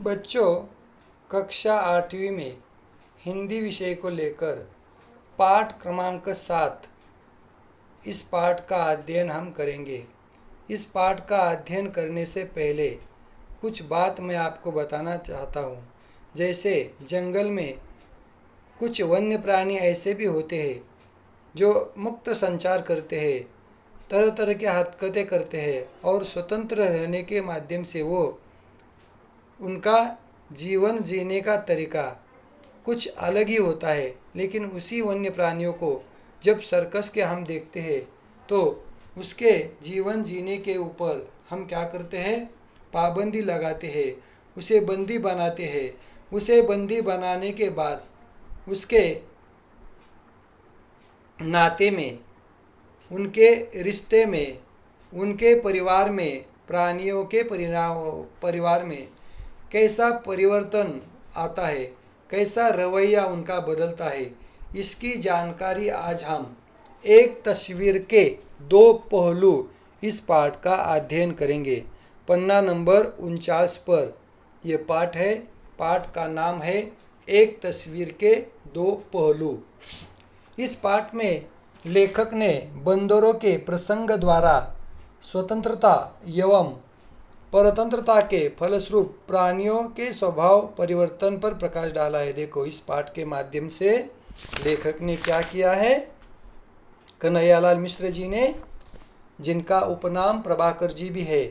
बच्चों, कक्षा 8वीं में हिंदी विषय को लेकर पाठ क्रमांक 7 इस पाठ का अध्ययन हम करेंगे। इस पाठ का अध्ययन करने से पहले कुछ बात मैं आपको बताना चाहता हूँ। जैसे जंगल में कुछ वन्य प्राणी ऐसे भी होते हैं जो मुक्त संचार करते हैं, तरह तरह के हरकतें करते हैं और स्वतंत्र रहने के माध्यम से वो उनका जीवन जीने का तरीका कुछ अलग ही होता है। लेकिन उसी वन्य प्राणियों को जब सर्कस के हम देखते हैं तो उसके जीवन जीने के ऊपर हम क्या करते हैं, पाबंदी लगाते हैं, उसे बंदी बनाते हैं। उसे बंदी बनाने के बाद उसके नाते में, उनके रिश्ते में, उनके परिवार में, प्राणियों के परिवार में कैसा परिवर्तन आता है, कैसा रवैया उनका बदलता है, इसकी जानकारी आज हम एक तस्वीर के दो पहलू इस पाठ का अध्ययन करेंगे। पन्ना नंबर 49 पर यह पाठ है। पाठ का नाम है एक तस्वीर के दो पहलू। इस पाठ में लेखक ने बंदरों के प्रसंग द्वारा स्वतंत्रता एवं परतंत्रता के फलस्वरूप प्राणियों के स्वभाव परिवर्तन पर प्रकाश डाला है। देखो, इस पाठ के माध्यम से लेखक ने क्या किया है, कन्हैयालाल मिश्र जी ने, जिनका उपनाम प्रभाकर जी भी है,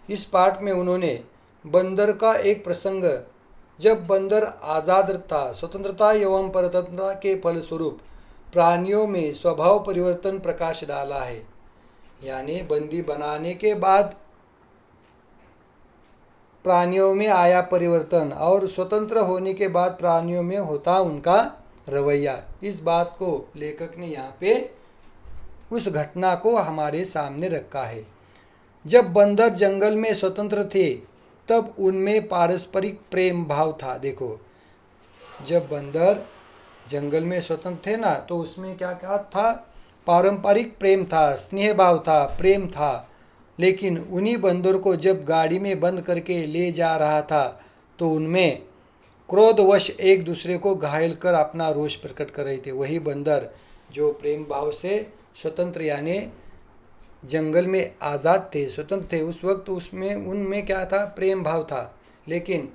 इस पाठ में उन्होंने बंदर का एक प्रसंग, जब बंदर आजाद था, स्वतंत्रता एवं परतंत्रता के फलस्वरूप प्राणियों में स्वभाव परिवर्तन प्रकाश डाला है। यानी बंदी बनाने के बाद प्राणियों में आया परिवर्तन और स्वतंत्र होने के बाद प्राणियों में होता उनका रवैया। इस बात को लेखक ने यहाँ पे उस घटना को हमारे सामने रखा है। जब बंदर जंगल में स्वतंत्र थे तब उनमें पारस्परिक प्रेम भाव था। देखो, जब बंदर जंगल में स्वतंत्र थे ना, तो उसमें क्या क्या था, पारंपरिक प्रेम था, स्नेह भाव था, प्रेम था। लेकिन उन्हीं बंदर को जब गाड़ी में बंद करके ले जा रहा था तो उनमें क्रोधवश एक दूसरे को घायल कर अपना रोष प्रकट कर रहे थे। वही बंदर जो प्रेम भाव से स्वतंत्र यानी जंगल में आज़ाद थे, स्वतंत्र थे, उस वक्त उसमें उनमें क्या था, प्रेम भाव था। लेकिन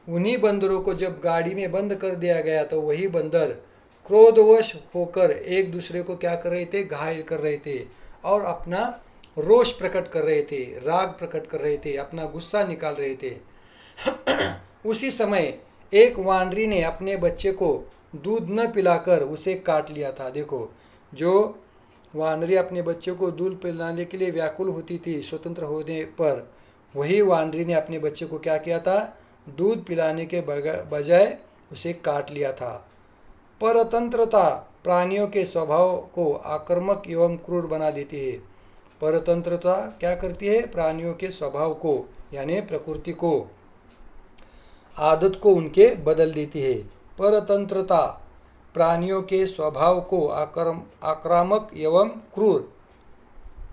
उन्हीं बंदरों को जब गाड़ी में बंद कर दिया गया तो वही बंदर क्रोधवश होकर एक दूसरे को क्या कर रहे थे, घायल कर रहे थे और अपना रोष प्रकट कर रहे थे, राग प्रकट कर रहे थे, अपना गुस्सा निकाल रहे थे। उसी समय एक वानरी ने अपने बच्चे को दूध न पिलाकर उसे काट लिया था। देखो, जो वानरी अपने बच्चे को दूध पिलाने के लिए व्याकुल होती थी स्वतंत्र होने पर, वही वानरी ने अपने बच्चे को क्या किया था, दूध पिलाने के बजाय उसे काट लिया था। परतंत्रता प्राणियों के स्वभाव को आक्रामक एवं क्रूर बना देती है। परतंत्रता क्या करती है, प्राणियों के स्वभाव को यानी प्रकृति को, आदत को उनके बदल देती है। परतंत्रता प्राणियों के स्वभाव को आक्रामक एवं क्रूर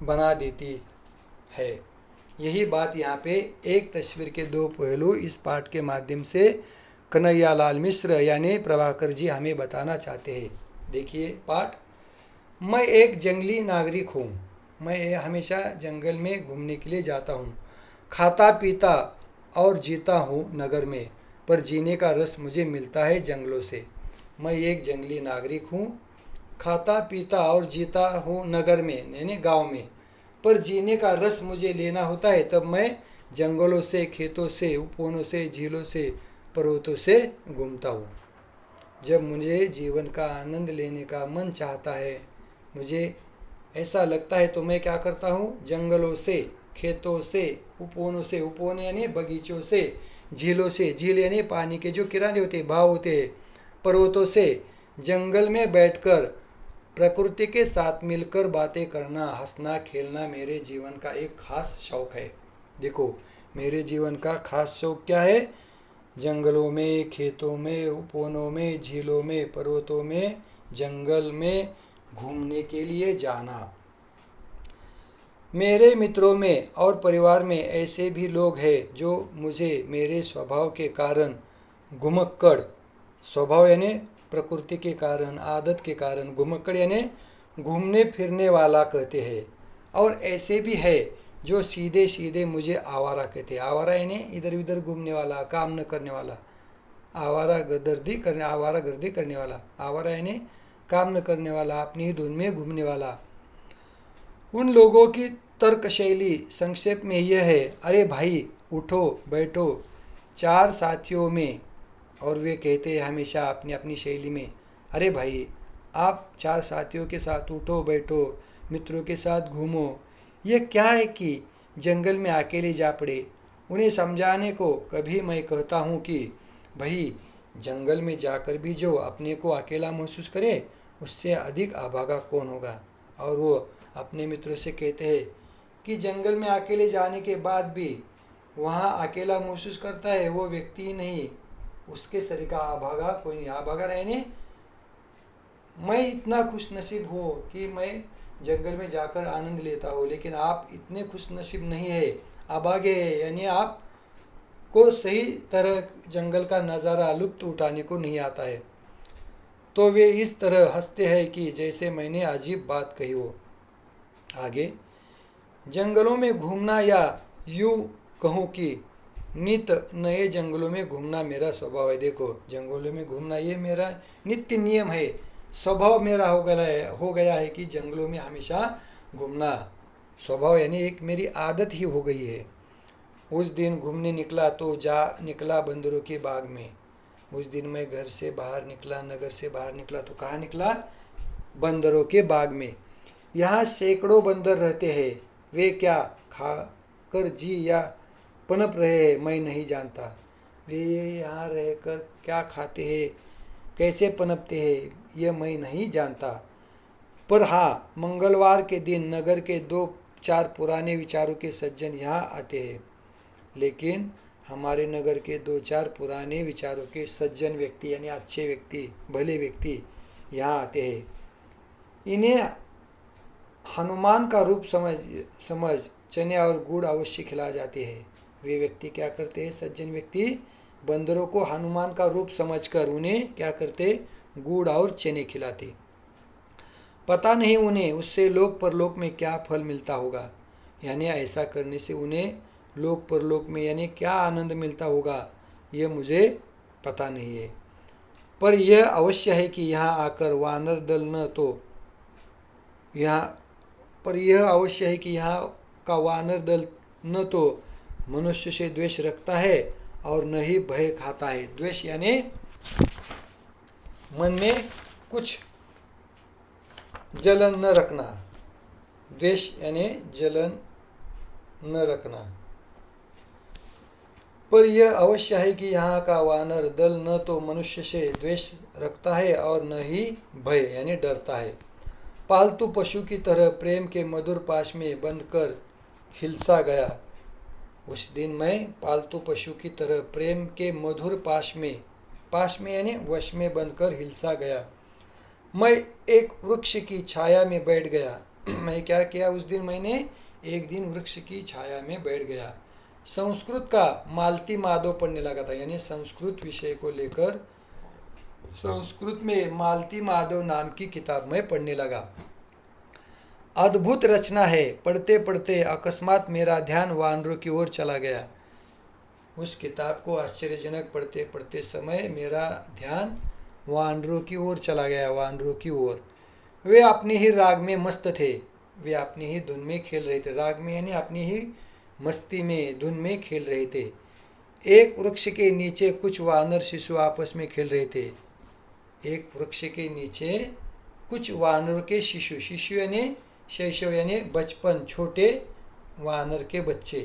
बना देती है। यही बात यहाँ पे एक तस्वीर के दो पहलू इस पाठ के माध्यम से कन्हैयालाल मिश्र यानी प्रभाकर जी हमें बताना चाहते हैं। देखिए पाठ। मैं एक जंगली नागरिक हूँ। मैं हमेशा जंगल में घूमने के लिए जाता हूँ। खाता पीता और जीता हूँ नगर में, पर जीने का रस मुझे मिलता है जंगलों से। मैं एक जंगली नागरिक हूँ, खाता पीता और जीता हूँ नगर में यानी गांव में, पर जीने का रस मुझे लेना होता है तब मैं जंगलों से, खेतों से, उपवनों से, झीलों से, पर्वतों से घूमता हूँ। जब मुझे जीवन का आनंद लेने का मन चाहता है, मुझे ऐसा लगता है, तो मैं क्या करता हूँ, जंगलों से, खेतों से, उपवनों से, उपवन यानी बगीचों से, झीलों से, झील यानी पानी के जो किनारे होते हैं, भाव होते हैं, पर्वतों से, जंगल में बैठकर प्रकृति के साथ मिलकर बातें करना, हंसना, खेलना मेरे जीवन का एक खास शौक है। देखो, मेरे जीवन का खास शौक क्या है, जंगलों में, खेतों में, उपवनों में, झीलों में, पर्वतों में, जंगल में घूमने के लिए जाना। मेरे मित्रों में और परिवार में ऐसे भी लोग हैं जो मुझे मेरे स्वभाव के कारण घुमक्कड़, स्वभाव यानी प्रकृति के कारण, आदत के कारण, घुमक्कड़ यानी घूमने फिरने वाला कहते हैं। और ऐसे भी है जो सीधे सीधे मुझे आवारा कहते हैं। आवारा यानी इधर उधर घूमने वाला, काम न करने वाला, आवारा गर्दी करने वाला, आवारा यानी काम न करने वाला, अपनी ही धुन में घूमने वाला। उन लोगों की तर्क शैली संक्षेप में यह है, अरे भाई उठो बैठो चार साथियों में, और वे कहते हैं हमेशा अपनी अपनी शैली में, अरे भाई आप चार साथियों के साथ उठो बैठो, मित्रों के साथ घूमो, ये क्या है कि जंगल में अकेले जा पड़े। उन्हें समझाने को कभी मैं कहता हूँ कि भाई जंगल में जाकर भी जो अपने को अकेला महसूस करे उससे अधिक अभागा कौन होगा। और वो अपने मित्रों से कहते हैं कि जंगल में अकेले जाने के बाद भी वहाँ अकेला महसूस करता है वो व्यक्ति ही नहीं, उसके शरीर का अभागा कोई नहीं। अभागा रहने मैं इतना खुश नसीब हूँ कि मैं जंगल में जाकर आनंद लेता हूँ, लेकिन आप इतने खुश नसीब नहीं है, अभागे है, यानी आप को सही तरह जंगल का नज़ारा लुत्फ उठाने को नहीं आता है। तो वे इस तरह हंसते हैं कि जैसे मैंने अजीब बात कही हो। आगे, जंगलों में घूमना या यूं कहूँ कि नित नए जंगलों में घूमना मेरा स्वभाव है। देखो जंगलों में घूमना ये मेरा नित्य नियम है, स्वभाव मेरा हो गया है कि जंगलों में हमेशा घूमना स्वभाव यानी एक मेरी आदत ही हो गई है। उस दिन घूमने निकला तो जा निकला बंदरों के बाग में। उस दिन मैं घर से बाहर निकला, नगर से बाहर निकला तो कहाँ निकला? बंदरों के बाग में। यहाँ सैकड़ों बंदर रहते हैं, वे क्या खा कर जी या पनप रहे हैं मैं नहीं जानता। वे यहाँ रहकर क्या खाते हैं, कैसे पनपते हैं ये मैं नहीं जानता। पर हाँ, मंगलवार के दिन नगर के दो चार पुराने विचारों के सज्जन यहाँ आते हैं। लेकिन हमारे नगर के दो चार पुराने विचारों के सज्जन व्यक्ति यानी अच्छे व्यक्ति, भले व्यक्ति यहाँ आते हैं। इन्हें हनुमान का रूप समझ चने और गुड़ अवश्य खिला जाते हैं। वे व्यक्ति क्या करते हैं? सज्जन व्यक्ति बंदरों को हनुमान का रूप समझकर उन्हें क्या करते? गुड़ और चने खिलाते। पता नहीं उन्हें उससे लोक परलोक में क्या फल मिलता होगा, यानी ऐसा करने से उन्हें लोक परलोक में यानी क्या आनंद मिलता होगा, ये मुझे पता नहीं है। पर यह अवश्य है कि यहाँ आकर वानर दल का वानर दल न तो मनुष्य से द्वेष रखता है और न ही भय खाता है। द्वेष यानी मन में कुछ जलन न रखना, द्वेष यानी जलन न रखना। पर यह अवश्य है कि यहाँ का वानर दल न तो मनुष्य से द्वेष रखता है और न ही भय यानी डरता है। पालतू पशु की तरह प्रेम के मधुर पाश में बंधकर हिलसा गया। उस दिन मैं पालतू पशु की तरह प्रेम के मधुर पाश में यानी वश में बंधकर हिलसा गया। मैं एक वृक्ष की छाया में बैठ गया। मैं क्या किया? उस दिन मैंने एक दिन वृक्ष की छाया में बैठ गया। संस्कृत का मालती माधव पढ़ने लगा था, यानी संस्कृत विषय को लेकर संस्कृत में मालती माधव नाम की किताब में पढ़ने लगा। अद्भुत रचना है। पढ़ते पढ़ते अकस्मात मेरा ध्यान वानरों की ओर चला गया। उस किताब को आश्चर्यजनक पढ़ते पढ़ते समय मेरा ध्यान वानरों की ओर चला गया, वानरों की ओर। वे अपने ही राग में मस्त थे, वे अपनी ही धुन में खेल रहे थे। राग में यानी अपनी ही मस्ती में, धुन में खेल रहे थे। एक वृक्ष के नीचे कुछ वानर शिशु आपस में खेल रहे थे। एक वृक्ष के नीचे कुछ वानर के शिशु यानी शैशव यानी बचपन, छोटे वानर के बच्चे,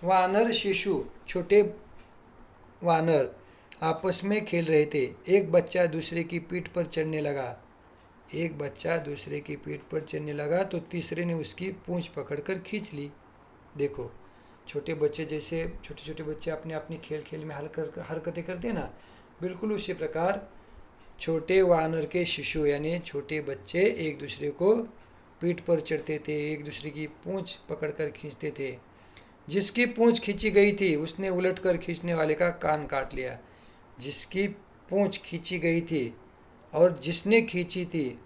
वानर शिशु छोटे वानर आपस में खेल रहे थे। एक बच्चा दूसरे की पीठ पर चढ़ने लगा तो तीसरे ने उसकी पूंछ पकड़कर खींच ली। देखो छोटे बच्चे जैसे छोटे छोटे बच्चे अपने अपनी खेल खेल में हरकतें करते हैं ना, बिल्कुल उसी प्रकार छोटे वानर के शिशु यानी छोटे बच्चे एक दूसरे को पीठ पर चढ़ते थे, एक दूसरे की पूंछ पकड़कर खींचते थे। जिसकी पूंछ खींची गई थी उसने उलटकर खींचने वाले का कान काट लिया। जिसकी पूंछ खींची गई थी और जिसने खींची थी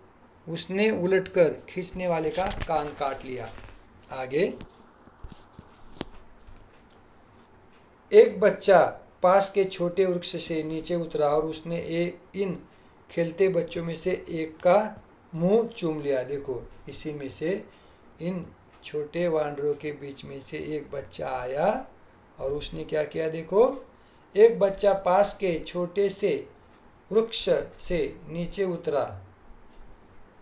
उसने उलटकर खींचने वाले का कान काट लिया। आगे, एक बच्चा पास के छोटे वृक्ष से नीचे उतरा और उसने इन खेलते बच्चों में से एक का मुंह चूम लिया। देखो, इसी में से इन छोटे वानरों के बीच में से एक बच्चा आया और उसने क्या किया। देखो, एक बच्चा पास के छोटे से वृक्ष से नीचे उतरा,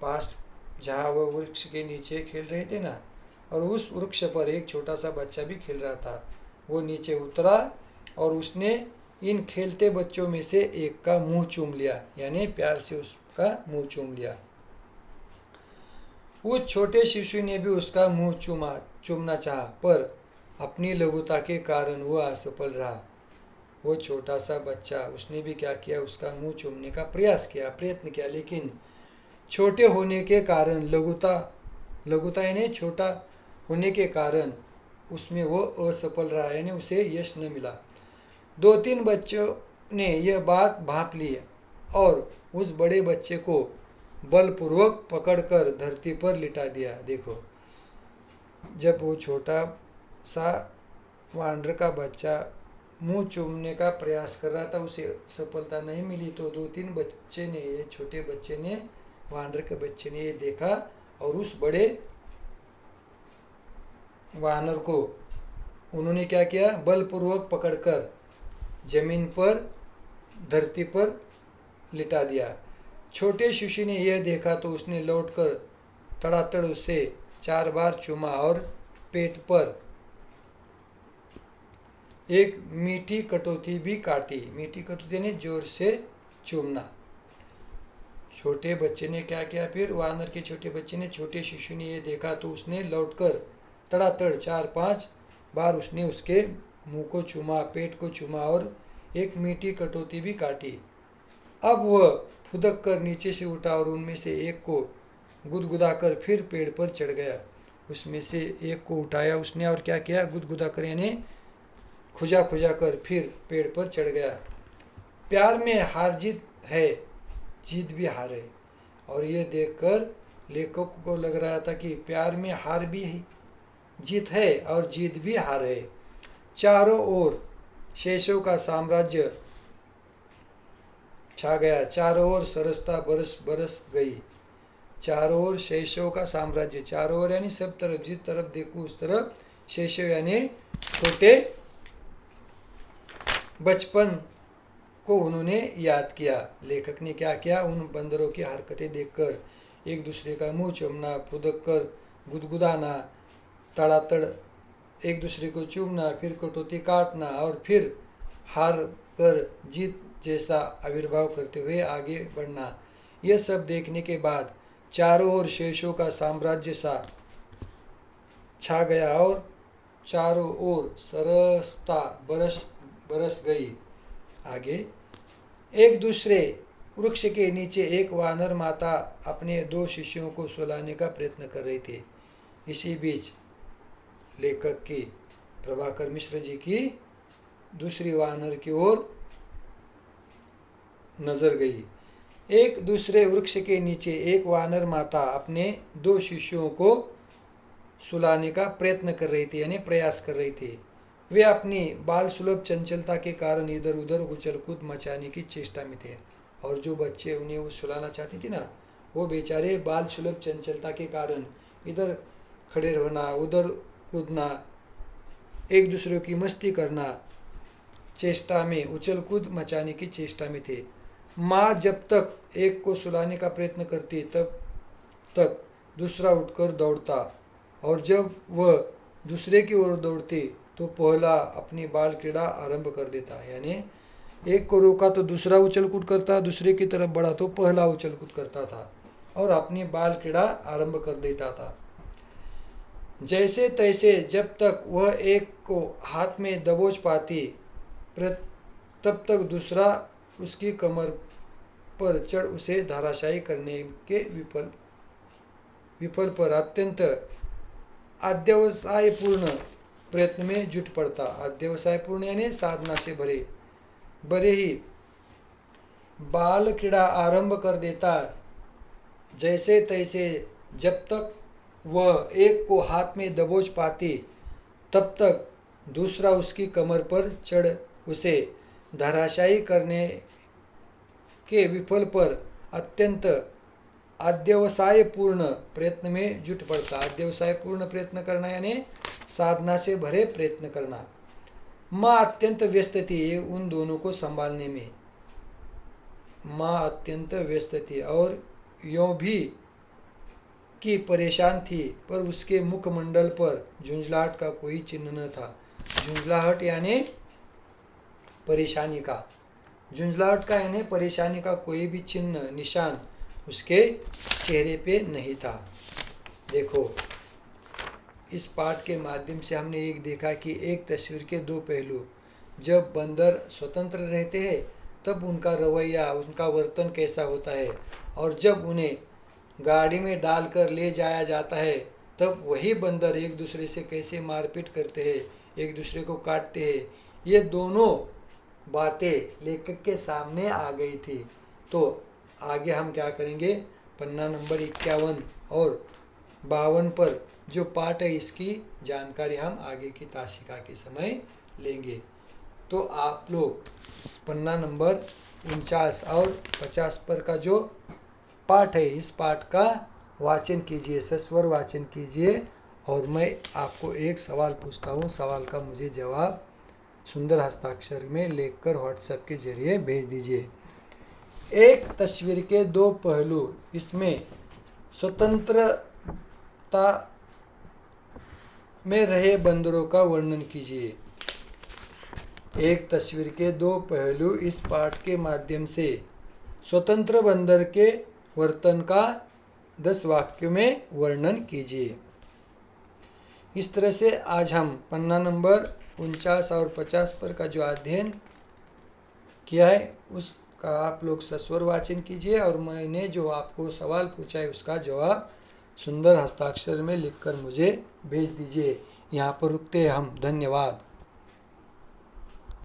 पास जहाँ वह वृक्ष के नीचे खेल रहे थे ना, और उस वृक्ष पर एक छोटा सा बच्चा भी खेल रहा था। वो नीचे उतरा और उसने इन खेलते बच्चों में से एक का मुंह चूम लिया, यानी प्यार से उसका मुंह चूम लिया। उस छोटे शिशु ने भी उसका मुंह चूमना चाहा, पर अपनी लघुता के कारण वह असफल रहा। वो छोटा सा बच्चा, उसने भी क्या किया, उसका मुंह चूमने का प्रयत्न किया, लेकिन छोटे होने के कारण, लघुता यानी छोटा होने के कारण उसमें वो असफल रहा, यानी उसे यश न मिला। 2-3 बच्चों ने यह बात भांप ली और उस बड़े बच्चे को बलपूर्वक पकड़कर धरती पर लिटा दिया। देखो, जब वो छोटा सा वानर का बच्चा मुंह चूमने का प्रयास कर रहा था, उसे सफलता नहीं मिली, तो 2-3 बच्चे ने, ये छोटे बच्चे ने, वानर के बच्चे ने ये देखा और उस बड़े वानर को उन्होंने क्या किया, बलपूर्वक पकड़कर जमीन पर, धरती पर लिटा दिया। छोटे शिशु ने यह देखा तो उसने लौटकर तड़ातड़ उसे 4 बार चूमा और पेट पर एक मीठी कटौती भी काटी। मीठी कटौती ने जोर से चूमना। छोटे बच्चे ने क्या किया, फिर वानर के छोटे बच्चे ने, छोटे शिशु ने यह देखा तो उसने लौटकर तड़ातड़ 4-5 बार उसने उसके मुंह को चूमा, पेट को चूमा और एक मीठी कटौती भी काटी। अब वह फुदक कर नीचे से उठा और उनमें से एक को गुदगुदाकर फिर पेड़ पर चढ़ गया। उसमें से एक को उठाया उसने और क्या किया, गुदगुदाकर यानी खुजा कर फिर पेड़ पर चढ़ गया। प्यार में हार जीत है, जीत भी हार है। और ये देखकर लेखक को लग रहा था कि प्यार में हार भी जीत है और जीत भी हार है। चारों ओर शेषों का साम्राज्य छा गया, चारों ओर सरसता बरस गई। चारों ओर शेषों का साम्राज्य, चारों ओर यानी सब तरफ, जिस तरफ देखो उस तरफ शेषव यानी छोटे बचपन को उन्होंने याद किया। लेखक ने क्या किया, उन बंदरों की हरकतें देखकर एक दूसरे का मुंह चूमना, फुदक कर गुदगुदाना, तड़ातड़ एक दूसरे को चूमना, फिर कटौती काटना और फिर हार कर जीत जैसा आविर्भाव करते हुए आगे बढ़ना, यह सब देखने के बाद चारों ओर शेषों का साम्राज्य सा छा गया और चारों ओर सरसता बरस गई। आगे, एक दूसरे वृक्ष के नीचे एक वानर माता अपने 2 शिष्यों को सुलाने का प्रयत्न कर रही थी। इसी बीच लेखक की, प्रभाकर मिश्र जी की, दूसरी वानर की ओर नजर गई। एक दूसरे वृक्ष के नीचे एक वानर माता अपने 2 शिष्यों को सुलाने का प्रयत्न कर रही थी, यानी प्रयास कर रही थी। वे अपनी बाल सुलभ चंचलता के कारण इधर उधर उछल कूद मचाने की चेष्टा में थे। और जो बच्चे उन्हें वो सुलाना चाहती थी ना, वो बेचारे बाल सुलभ चंचलता के कारण इधर खड़े रहना, उधर कूदना, एक दूसरे की मस्ती करना, चेष्टा में उछल कूद मचाने की चेष्टा में थे। माँ जब तक एक को सुलाने का प्रयत्न करती तब तक दूसरा उठकर दौड़ता, और जब वह दूसरे की ओर दौड़ती तो पहला अपनी बाल क्रीड़ा आरंभ कर देता। यानी एक को रोका तो दूसरा उछल कूद करता, दूसरे की तरफ बढ़ा तो पहला उछल कूद करता था और अपनी बाल क्रीड़ा आरंभ कर देता था। जैसे तैसे जब तक वह एक को हाथ में दबोच पाती तब तक दूसरा उसकी कमर पर चढ़ उसे धराशायी करने के विफल विफल पर अत्यंत अध्यवसायपूर्ण प्रयत्न में जुट पड़ता। अध्यवसायपूर्ण यानी साधना से भरे ही बाल क्रीड़ा आरंभ कर देता। जैसे तैसे जब तक वह एक को हाथ में दबोच पाती तब तक दूसरा उसकी कमर पर चढ़ उसे धराशायी करने के विफल पर अत्यंत अध्यवसायपूर्ण प्रयत्न में जुट पड़ता। अध्यवसायपूर्ण प्रयत्न करना यानी साधना से भरे प्रयत्न करना। माँ अत्यंत व्यस्त थी उन दोनों को संभालने में। माँ अत्यंत व्यस्त थी और यों भी कि परेशान थी, पर उसके मुखमंडल पर झुंझलाहट का कोई चिन्ह न था। झुंझलाहट यानी परेशानी का, झुंझलाहट का यानी परेशानी का कोई भी चिन्ह निशान उसके चेहरे पे नहीं था। देखो, इस पाठ के माध्यम से हमने एक देखा कि एक तस्वीर के दो पहलू। जब बंदर स्वतंत्र रहते हैं तब उनका रवैया, उनका वर्तन कैसा होता है, और जब उन्हें गाड़ी में डालकर ले जाया जाता है तब वही बंदर एक दूसरे से कैसे मारपीट करते हैं, एक दूसरे को काटते हैं। ये दोनों बातें लेखक के सामने आ गई थी। तो आगे हम क्या करेंगे, पन्ना नंबर 51 और 52 पर जो पाठ है इसकी जानकारी हम आगे की तासिका के समय लेंगे। तो आप लोग पन्ना नंबर 49 और 50 पर का जो पाठ है इस पाठ का वाचन कीजिए, सस्वर वाचन कीजिए, और मैं आपको एक सवाल पूछता हूँ। सवाल का मुझे जवाब सुंदर हस्ताक्षर में लिखकर व्हाट्सएप के जरिए भेज दीजिए। एक तस्वीर के दो पहलू, इसमें स्वतंत्रता में रहे बंदरों का वर्णन कीजिए। एक तस्वीर के दो पहलू, इस पाठ के माध्यम से स्वतंत्र बंदर के वर्तन का 10 वाक्यों में वर्णन कीजिए। इस तरह से आज हम पन्ना नंबर 49 और 50 पर का जो अध्ययन किया है उसका आप लोग सस्वर वाचन कीजिए, और मैंने जो आपको सवाल पूछा है उसका जवाब सुंदर हस्ताक्षर में लिखकर मुझे भेज दीजिए। यहाँ पर रुकते हैं हम। धन्यवाद।